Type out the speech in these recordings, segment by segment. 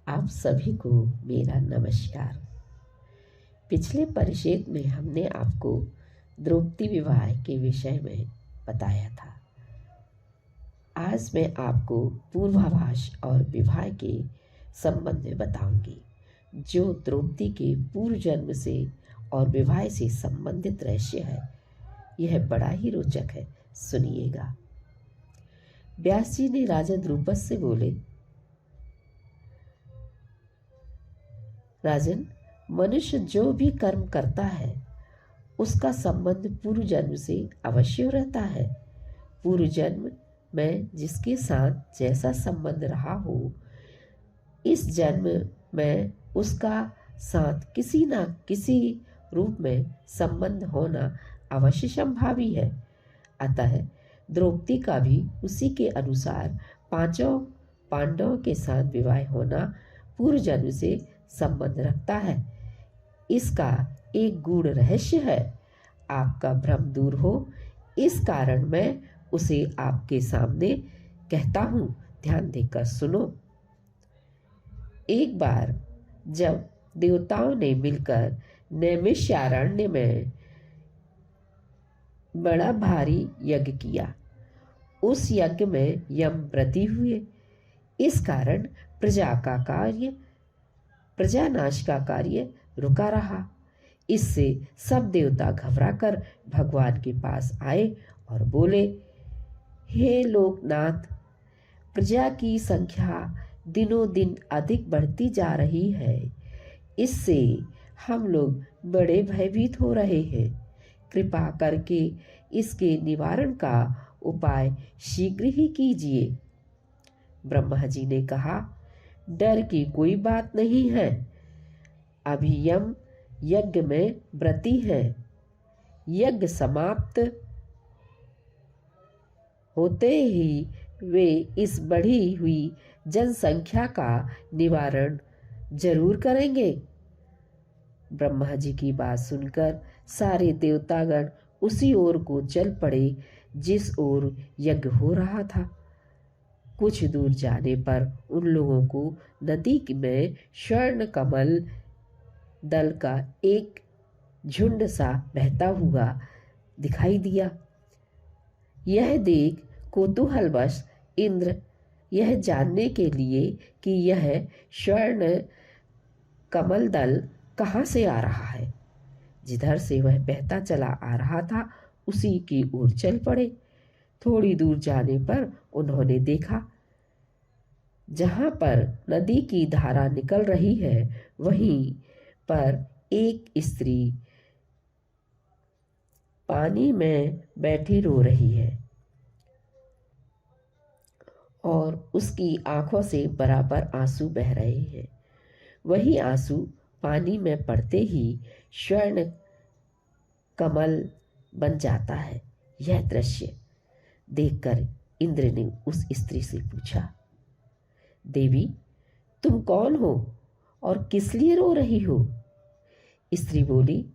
आप सभी को मेरा नमस्कार। पिछले परिच्छेद में हमने आपको द्रौपदी विवाह के विषय में बताया था। आज मैं आपको पूर्वाभास और विवाह के संबंध में बताऊंगी, जो द्रौपदी के पूर्व जन्म से और विवाह से संबंधित रहस्य है। यह बड़ा ही रोचक है, सुनिएगा। व्यास जी ने राजा द्रुपद से बोले, राजन, मनुष्य जो भी कर्म करता है उसका संबंध पूर्व जन्म से अवश्य रहता है। पूर्व जन्म में जिसके साथ जैसा संबंध रहा हो, इस जन्म में उसका साथ किसी न किसी रूप में संबंध होना अवश्य संभावी है। अतः द्रौपदी का भी उसी के अनुसार पांचों पांडवों के साथ विवाह होना पूर्व जन्म से संबंध रखता है। इसका एक गूढ़ रहस्य है। आपका भ्रम दूर हो, इस कारण मैं उसे आपके सामने कहता हूं। ध्यान देकर सुनो। एक बार जब देवताओं ने मिलकर नैमिषारण्य में बड़ा भारी यज्ञ किया, उस यज्ञ में यम व्रती हुए। इस कारण प्रजानाश का कार्य रुका रहा। इससे सब देवता घबराकर भगवान के पास आए और बोले, हे लोकनाथ, प्रजा की संख्या दिनों दिन अधिक बढ़ती जा रही है। इससे हम लोग बड़े भयभीत हो रहे हैं। कृपा करके इसके निवारण का उपाय शीघ्र ही कीजिए। ब्रह्मा जी ने कहा, डर की कोई बात नहीं है। अभी यम यज्ञ में व्रती है। यज्ञ समाप्त होते ही वे इस बढ़ी हुई जनसंख्या का निवारण जरूर करेंगे। ब्रह्मा जी की बात सुनकर सारे देवतागण उसी ओर को चल पड़े जिस ओर यज्ञ हो रहा था। कुछ दूर जाने पर उन लोगों को नदी में स्वर्ण कमल दल का एक झुंड सा बहता हुआ दिखाई दिया। यह देख कौतूहलवश इंद्र यह जानने के लिए कि यह स्वर्ण कमल दल कहाँ से आ रहा है, जिधर से वह बहता चला आ रहा था, उसी की ओर चल पड़े। थोड़ी दूर जाने पर उन्होंने देखा, जहां पर नदी की धारा निकल रही है, वहीं पर एक स्त्री पानी में बैठी रो रही है और उसकी आंखों से बराबर आंसू बह रहे हैं। वही आंसू पानी में पड़ते ही स्वर्ण कमल बन जाता है। यह दृश्य देखकर इंद्र ने उस स्त्री से पूछा, देवी, तुम कौन हो और किस लिए रो रही हो? स्त्री बोली,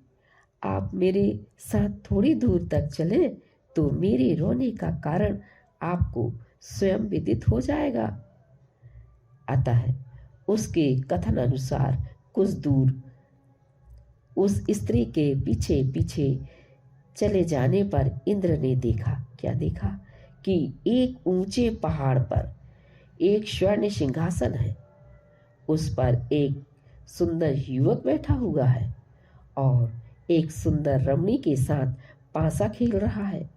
आप मेरे साथ थोड़ी दूर तक चले तो मेरे रोने का कारण आपको स्वयं विदित हो जाएगा। अतः उसके कथन अनुसार कुछ दूर उस स्त्री के पीछे पीछे चले जाने पर इंद्र ने देखा, क्या देखा, कि एक ऊंचे पहाड़ पर एक स्वर्ण सिंहासन है। उस पर एक सुंदर युवक बैठा हुआ है और एक सुंदर रमणी के साथ पासा खेल रहा है।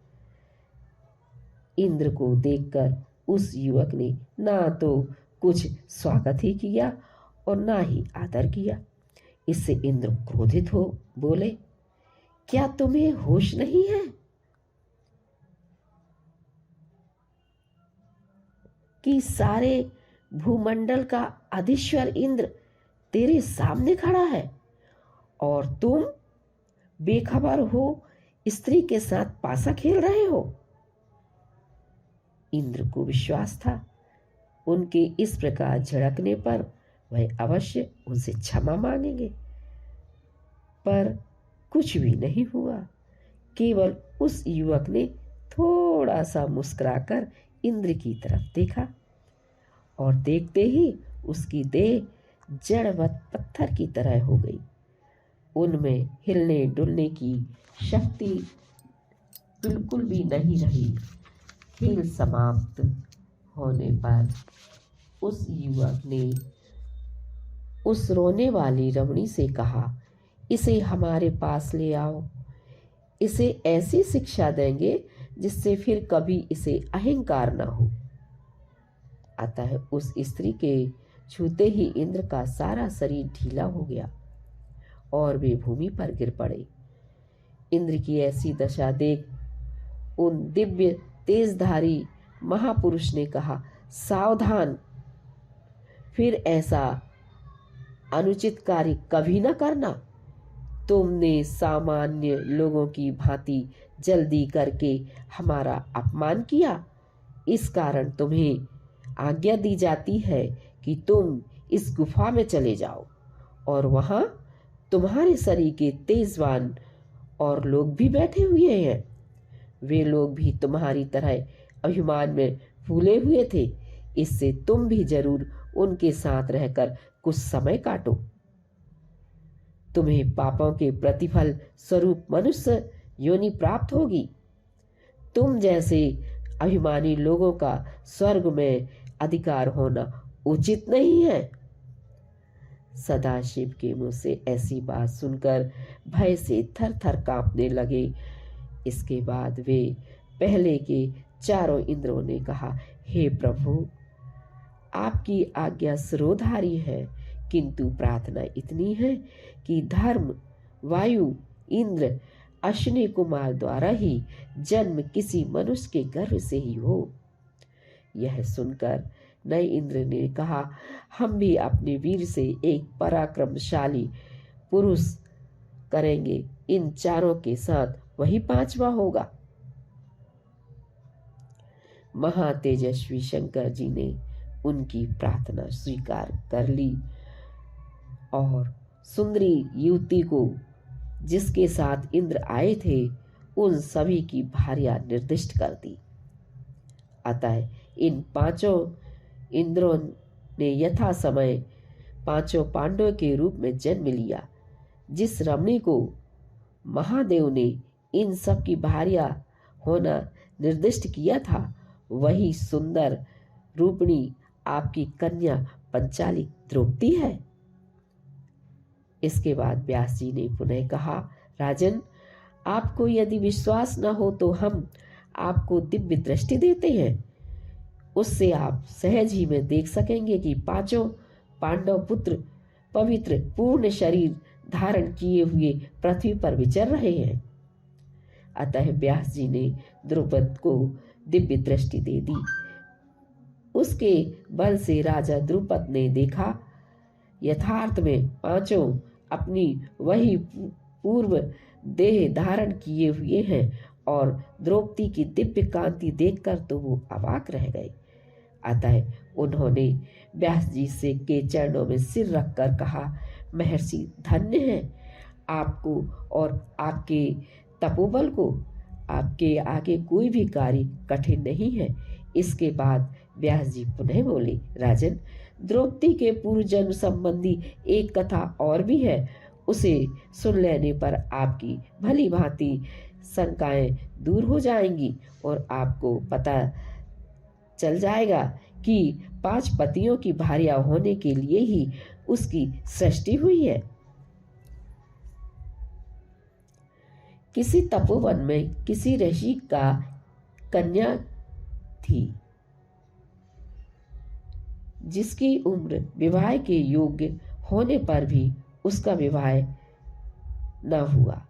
इंद्र को देखकर उस युवक ने ना तो कुछ स्वागत ही किया और ना ही आदर किया। इससे इंद्र क्रोधित हो बोले, क्या तुम्हें होश नहीं है कि सारे भूमंडल का अधीश्वर इंद्र तेरे सामने खड़ा है और तुम बेखबर हो स्त्री के साथ पासा खेल रहे हो? इंद्र को विश्वास था, उनके इस प्रकार झड़कने पर वह अवश्य उनसे क्षमा मांगेंगे, पर कुछ भी नहीं हुआ। केवल उस युवक ने थोड़ा सा मुस्कुराकर इंद्र की तरफ देखा और देखते ही उसकी देह जड़वत पत्थर की तरह हो गई। उनमें हिलने डुलने की शक्ति बिल्कुल भी नहीं रही। खेल समाप्त होने पर उस युवक ने उस रोने वाली रमणी से कहा, इसे हमारे पास ले आओ। इसे ऐसी शिक्षा देंगे जिससे फिर कभी इसे अहंकार न हो। अतः उस स्त्री के छूते ही इंद्र का सारा शरीर ढीला हो गया और वे भूमि पर गिर पड़े। इंद्र की ऐसी दशा देख उन दिव्य तेजधारी महापुरुष ने कहा, सावधान, फिर ऐसा अनुचित कार्य कभी न करना। तुमने सामान्य लोगों की भांति जल्दी करके हमारा अपमान किया। इस कारण तुम्हें आज्ञा दी जाती है कि तुम इस गुफा में चले जाओ और वहां तुम्हारे शरीर के तेजवान और लोग भी बैठे हुए हैं। वे लोग भी तुम्हारी तरह अभिमान में फूले हुए थे। इससे तुम भी जरूर उनके साथ रहकर कुछ समय काटो। तुम्हें पापों के प्रतिफल स्वरूप मनुष्य योनि प्राप्त होगी। तुम जैसे अभिमानी लोगों का स्वर्ग में अधिकार होना उचित नहीं है। सदाशिव के मुंह से ऐसी बात सुनकर भय से थर थर कांपने लगे। इसके बाद वे पहले के चारों इंद्रों ने कहा, हे प्रभु, आपकी आज्ञा सिरोधारी है, किंतु प्रार्थना इतनी है कि धर्म, वायु, इंद्र, अश्विनी कुमार द्वारा ही जन्म किसी मनुष्य के गर्भ से ही हो। यह सुनकर नए इंद्र ने कहा, हम भी अपने वीर से एक पराक्रमशाली पुरुष करेंगे। इन चारों के साथ वही पांचवा होगा। महातेजस्वी शंकर जी ने उनकी प्रार्थना स्वीकार कर ली और सुंदरी युवती को जिसके साथ इंद्र आए थे उन सभी की भार्या निर्दिष्ट कर दी। अतः इन पांचों इंद्रों ने यथा समय पांचों पांडवों के रूप में जन्म लिया। जिस रमणी को महादेव ने इन सब की भार्या होना निर्दिष्ट किया था, वही सुंदर रूपणी आपकी कन्या पंचाली द्रौपदी है। इसके बाद व्यास जी ने पुनः कहा, राजन, आपको यदि विश्वास न हो तो हम आपको दिव्य दृष्टि देते हैं। उससे आप सहज ही में देख सकेंगे कि पांचों पांडव पुत्र पवित्र पूर्ण शरीर धारण किए हुए पृथ्वी पर विचर रहे हैं। अतः व्यास जी ने द्रुपद को दिव्य दृष्टि दे दी। उसके बल से राजा द्रुपद ने देखा, यथार्थ में पांचों अपनी वही पूर्व देह धारण किए हुए हैं और द्रौपदी की दिव्य कांति देखकर तो वो अवाक रह गए। अतः उन्होंने व्यास जी से के चरणों में सिर रखकर कहा, महर्षि धन्य है आपको और आपके तपोबल को। आपके आगे कोई भी कार्य कठिन नहीं है। इसके बाद व्यास जी पुनः बोले, राजन, द्रौपदी के पूर्व जन्म संबंधी एक कथा और भी है। उसे सुन लेने पर आपकी भली भांति शंकाएं दूर हो जाएंगी और आपको पता चल जाएगा कि 5 पतियों की भार्या होने के लिए ही उसकी सृष्टि हुई है। किसी तपोवन में किसी ऋषि का कन्या थी, जिसकी उम्र विवाह के योग्य होने पर भी उसका विवाह न हुआ।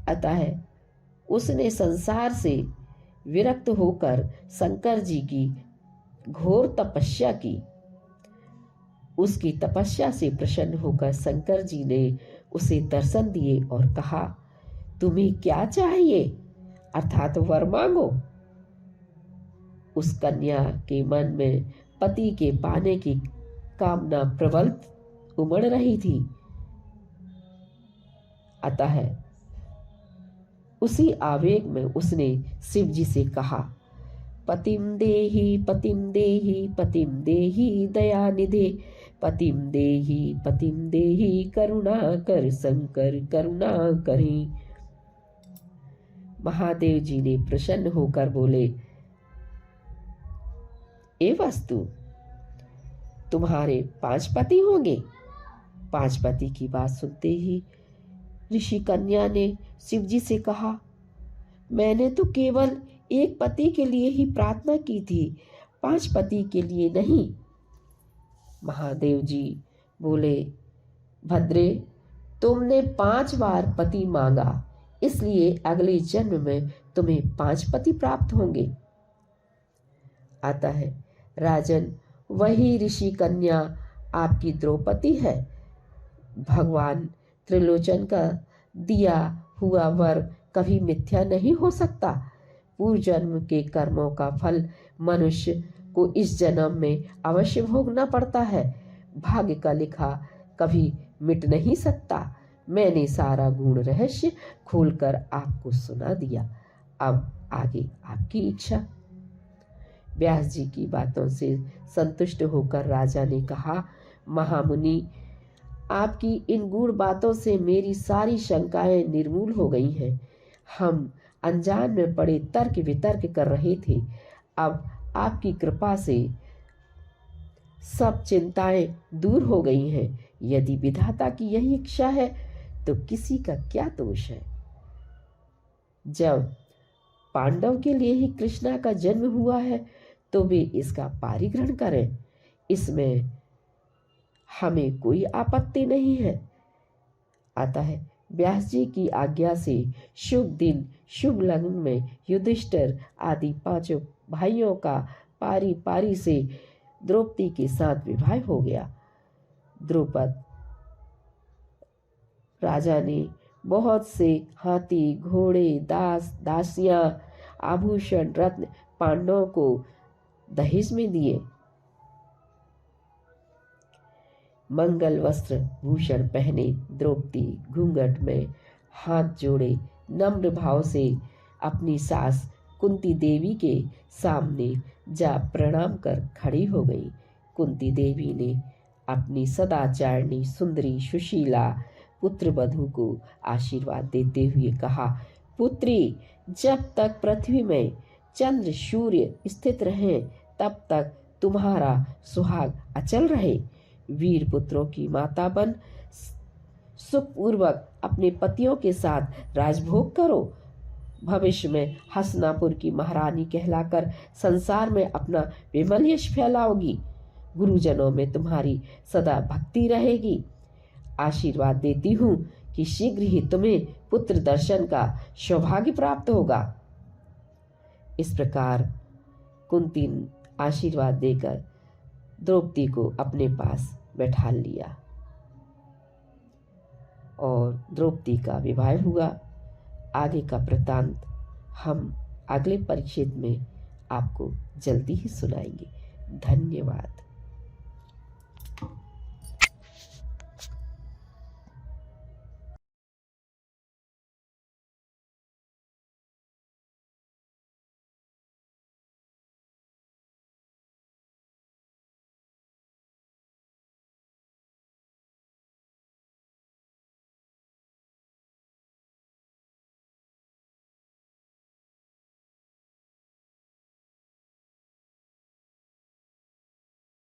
अतः उसने संसार से विरक्त होकर शंकर जी की घोर तपस्या की। उसकी तपस्या से प्रसन्न होकर शंकर जी ने उसे दर्शन दिए और कहा, तुम्हें क्या चाहिए, अर्थात वर मांगो। उस कन्या के मन में पति के पाने की कामना प्रबल उमड़ रही थी। अतः उसी आवेग में उसने शिव जी से कहा, पतिं देहि पतिं देहि दयानिधे, पतिं देहि करुणा कर शंकर करुणा करें। महादेव जी ने प्रसन्न होकर बोले, ए वस्तु, तुम्हारे 5 पति होंगे। 5 पति की बात सुनते ही ऋषि कन्या ने शिवजी से कहा, मैंने तो केवल एक पति के लिए ही प्रार्थना की थी, 5 पति के लिए नहीं। महादेव जी बोले, भद्रे, तुमने 5 बार पति मांगा, इसलिए अगले जन्म में तुम्हें 5 पति प्राप्त होंगे। आता है, राजन, वही ऋषि कन्या आपकी द्रौपदी है। भगवान त्रिलोचन का दिया हुआ वर कभी मिथ्या नहीं हो सकता। पूर्व जन्म के कर्मों का फल मनुष्य को इस जन्म में अवश्य भोगना पड़ता है। भाग्य का लिखा कभी मिट नहीं सकता। मैंने सारा गूढ़ रहस्य खोलकर आपको सुना दिया। अब आगे आपकी इच्छा। व्यास जी की बातों से संतुष्ट होकर राजा ने कहा, महामुनि, आपकी इन गूढ़ बातों से मेरी सारी शंकाएं निर्मूल हो गई हैं। हम अनजान में पड़े तर्क वितर्क कर रहे थे, अब आपकी कृपा से सब चिंताएं दूर हो गई हैं। यदि विधाता की यही इच्छा है तो किसी का क्या दोष है। जब पांडव के लिए ही कृष्णा का जन्म हुआ है तो वे इसका पारिग्रहण करें, इसमें हमें कोई आपत्ति नहीं है। आता है, व्यास जी की आज्ञा से शुभ दिन शुभ लग्न में युधिष्ठिर आदि 5 भाइयों का पारी पारी से द्रौपदी के साथ विवाह हो गया। द्रौपद राजा ने बहुत से हाथी, घोड़े, दास दासियां, आभूषण, रत्न पांडवों को दहेज में दिए। मंगल वस्त्र भूषण पहने द्रौपदी घूंघट में हाथ जोड़े नम्र भाव से अपनी सास कुंती देवी के सामने जा प्रणाम कर खड़ी हो गई। कुंती देवी ने अपनी सदाचारणी सुंदरी सुशीला पुत्र वधू को आशीर्वाद देते हुए कहा, पुत्री, जब तक पृथ्वी में चंद्र सूर्य स्थित रहें तब तक तुम्हारा सुहाग अचल रहे। वीर पुत्रों की माता बन सुखपूर्वक अपने पतियों के साथ राजभोग करो। भविष्य में हसनापुर की महारानी कहलाकर संसार में अपना विमल यश फैलाओगी। गुरुजनों में तुम्हारी सदा भक्ति रहेगी। आशीर्वाद देती हूँ कि शीघ्र ही तुम्हें पुत्र दर्शन का सौभाग्य प्राप्त होगा। इस प्रकार कुंती आशीर्वाद देकर द्रौपदी को अपने पास बैठा लिया और द्रौपदी का विवाह हुआ। आगे का वृत्तांत हम अगले परिच्छेद में आपको जल्दी ही सुनाएंगे। धन्यवाद।